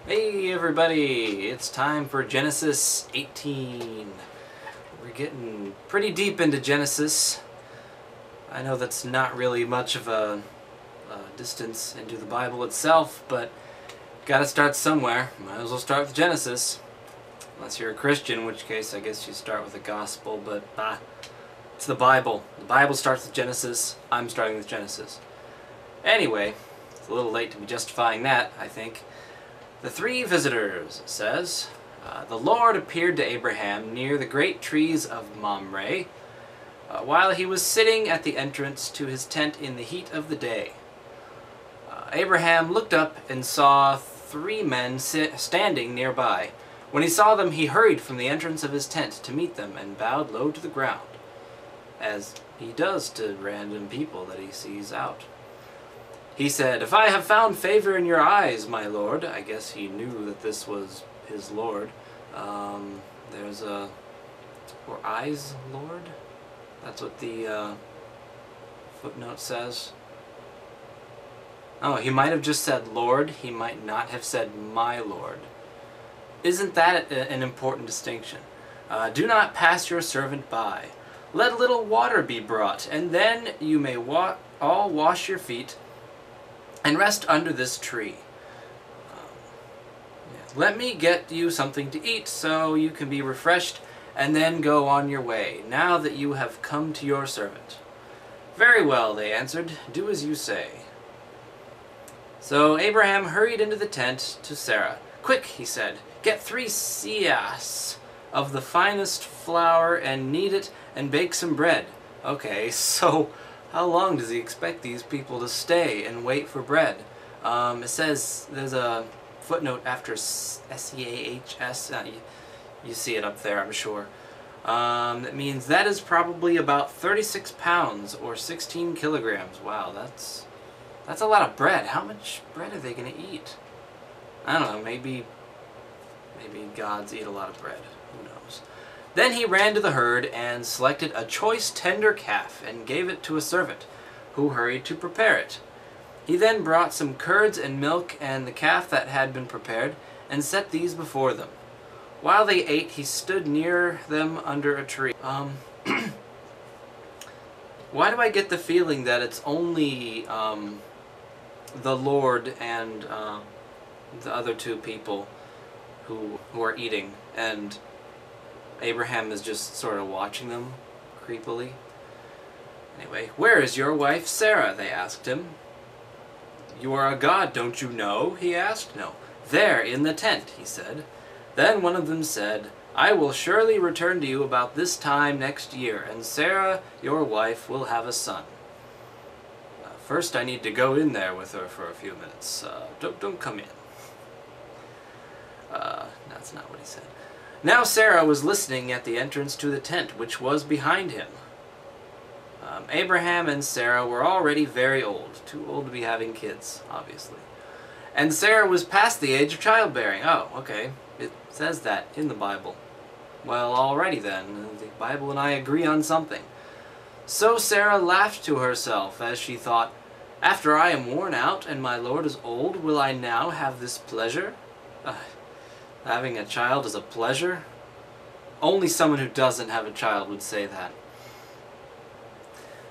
Hey everybody, it's time for Genesis 18. We're getting pretty deep into Genesis. I know that's not really much of a distance into the Bible itself, but gotta start somewhere. Might as well start with Genesis. Unless you're a Christian, in which case I guess you start with the Gospel, but it's the Bible. The Bible starts with Genesis. I'm starting with Genesis. Anyway, it's a little late to be justifying that, I think. The three visitors, it says, the Lord appeared to Abraham near the great trees of Mamre, while he was sitting at the entrance to his tent in the heat of the day. Abraham looked up and saw three men standing nearby. When he saw them, he hurried from the entrance of his tent to meet them and bowed low to the ground, as he does to random people that he sees out. He said, "If I have found favor in your eyes, my lord." I guess he knew that this was his lord. There's a... or eyes, lord? That's what the footnote says. Oh, he might have just said lord. He might not have said my lord. Isn't that an important distinction? Do not pass your servant by. Let a little water be brought, and then you may all wash your feet and rest under this tree. Let me get you something to eat so you can be refreshed, and then go on your way, now that you have come to your servant. Very well, they answered. Do as you say. So Abraham hurried into the tent to Sarah. Quick, he said, get 3 seahs of the finest flour and knead it and bake some bread. Okay, so how long does he expect these people to stay and wait for bread? It says, there's a footnote after S-E-A-H-S. You see it up there, I'm sure. That means that is probably about 36 pounds or 16 kilograms. Wow, that's a lot of bread. How much bread are they going to eat? I don't know, maybe gods eat a lot of bread. Who knows? Then he ran to the herd and selected a choice tender calf and gave it to a servant, who hurried to prepare it. He then brought some curds and milk and the calf that had been prepared, and set these before them. While they ate, he stood near them under a tree. Why do I get the feeling that it's only the Lord and the other two people who are eating, and Abraham is just sort of watching them creepily? Anyway, where is your wife Sarah? They asked him. You are a god, don't you know? He asked. No. There, in the tent, he said. Then one of them said, I will surely return to you about this time next year, and Sarah, your wife, will have a son. First I need to go in there with her for a few minutes. Don't come in. That's not what he said. Now Sarah was listening at the entrance to the tent, which was behind him. Abraham and Sarah were already very old, too old to be having kids, obviously. And Sarah was past the age of childbearing. Oh, okay. It says that in the Bible. Well, alrighty then. The Bible and I agree on something. So Sarah laughed to herself as she thought, after I am worn out and my Lord is old, will I now have this pleasure? Having a child is a pleasure? Only someone who doesn't have a child would say that.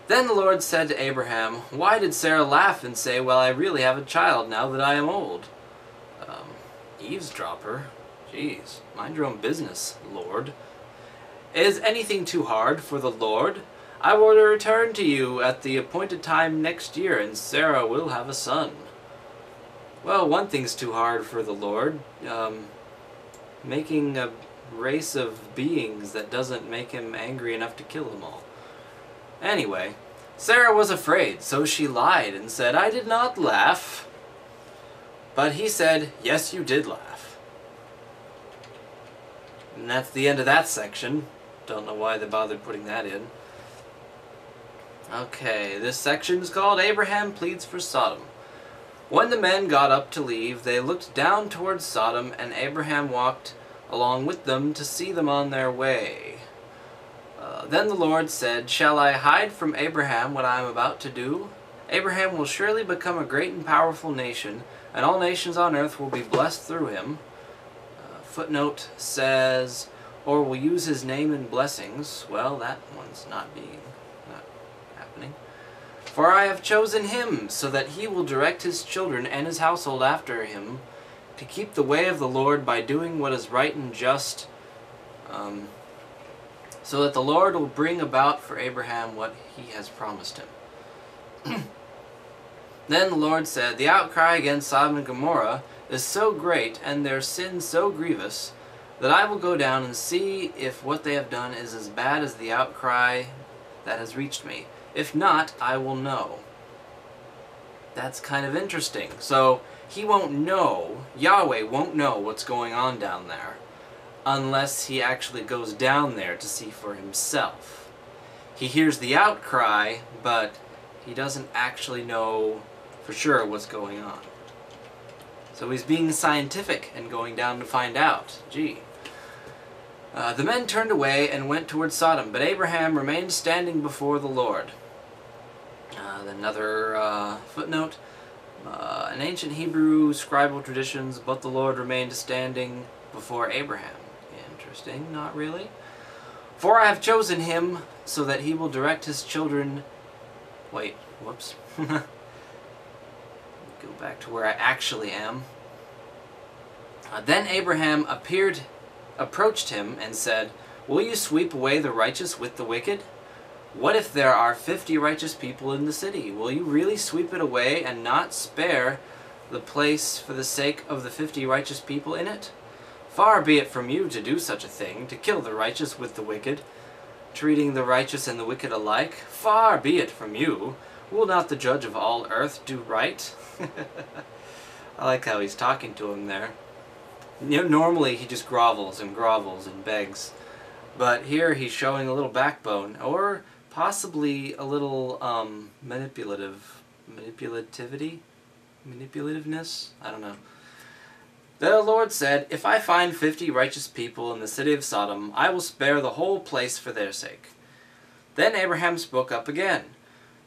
Then the Lord said to Abraham, why did Sarah laugh and say, well, I really have a child now that I am old? Eavesdropper? Jeez, mind your own business, Lord. Is anything too hard for the Lord? I will return to you at the appointed time next year, and Sarah will have a son. Well, one thing's too hard for the Lord. Making a race of beings that doesn't make him angry enough to kill them all. Anyway, Sarah was afraid, so she lied and said, I did not laugh. But he said, yes, you did laugh. And that's the end of that section. Don't know why they bothered putting that in. Okay, this section is called Abraham Pleads for Sodom. When the men got up to leave, they looked down towards Sodom, and Abraham walked along with them to see them on their way. Then the Lord said, shall I hide from Abraham what I am about to do? Abraham will surely become a great and powerful nation, and all nations on earth will be blessed through him. Footnote says, or will use his name in blessings. Well, that one's not happening. For I have chosen him, so that he will direct his children and his household after him, to keep the way of the Lord by doing what is right and just, so that the Lord will bring about for Abraham what he has promised him. Then the Lord said, the outcry against Sodom and Gomorrah is so great, and their sin so grievous, that I will go down and see if what they have done is as bad as the outcry that has reached me. If not, I will know. That's kind of interesting. So he won't know, Yahweh won't know what's going on down there, unless he actually goes down there to see for himself. He hears the outcry, but he doesn't actually know for sure what's going on. So he's being scientific and going down to find out. Gee. The men turned away and went toward Sodom, but Abraham remained standing before the Lord. Another footnote. In ancient Hebrew scribal traditions, but the Lord remained standing before Abraham. Interesting, not really. For I have chosen him so that he will direct his children... Wait, whoops. Go back to where I actually am. Then Abraham approached him and said, will you sweep away the righteous with the wicked? What if there are 50 righteous people in the city? Will you really sweep it away and not spare the place for the sake of the 50 righteous people in it? Far be it from you to do such a thing, to kill the righteous with the wicked, treating the righteous and the wicked alike. Far be it from you. Will not the judge of all earth do right? I like how he's talking to him there. You know, normally he just grovels and begs. But here he's showing a little backbone, or possibly a little manipulativeness? I don't know. The Lord said, if I find 50 righteous people in the city of Sodom, I will spare the whole place for their sake. Then Abraham spoke up again.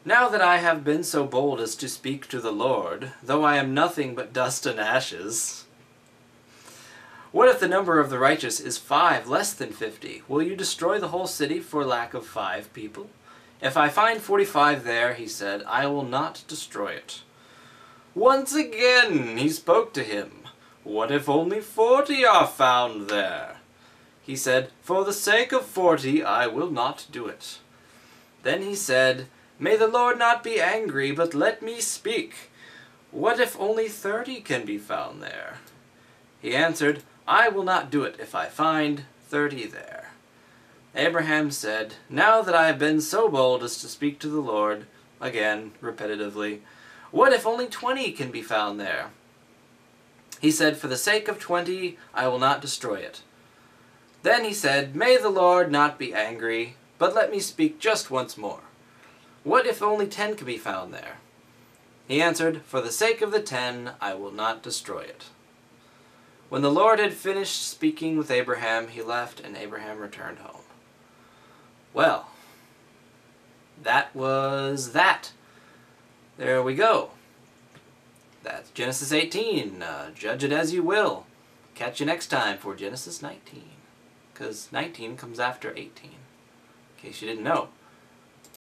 Now that I have been so bold as to speak to the Lord, though I am nothing but dust and ashes... What if the number of the righteous is 5 less than 50? Will you destroy the whole city for lack of 5 people? If I find 45 there, he said, I will not destroy it. Once again he spoke to him. What if only 40 are found there? He said, for the sake of 40 I will not do it. Then he said, may the Lord not be angry, but let me speak. What if only 30 can be found there? He answered, I will not do it if I find 30 there. Abraham said, now that I have been so bold as to speak to the Lord, again, repetitively, what if only 20 can be found there? He said, for the sake of 20, I will not destroy it. Then he said, may the Lord not be angry, but let me speak just once more. What if only 10 can be found there? He answered, for the sake of the 10, I will not destroy it. When the Lord had finished speaking with Abraham, he left, and Abraham returned home. Well, that was that. There we go. That's Genesis 18. Judge it as you will. Catch you next time for Genesis 19. Because 19 comes after 18. In case you didn't know.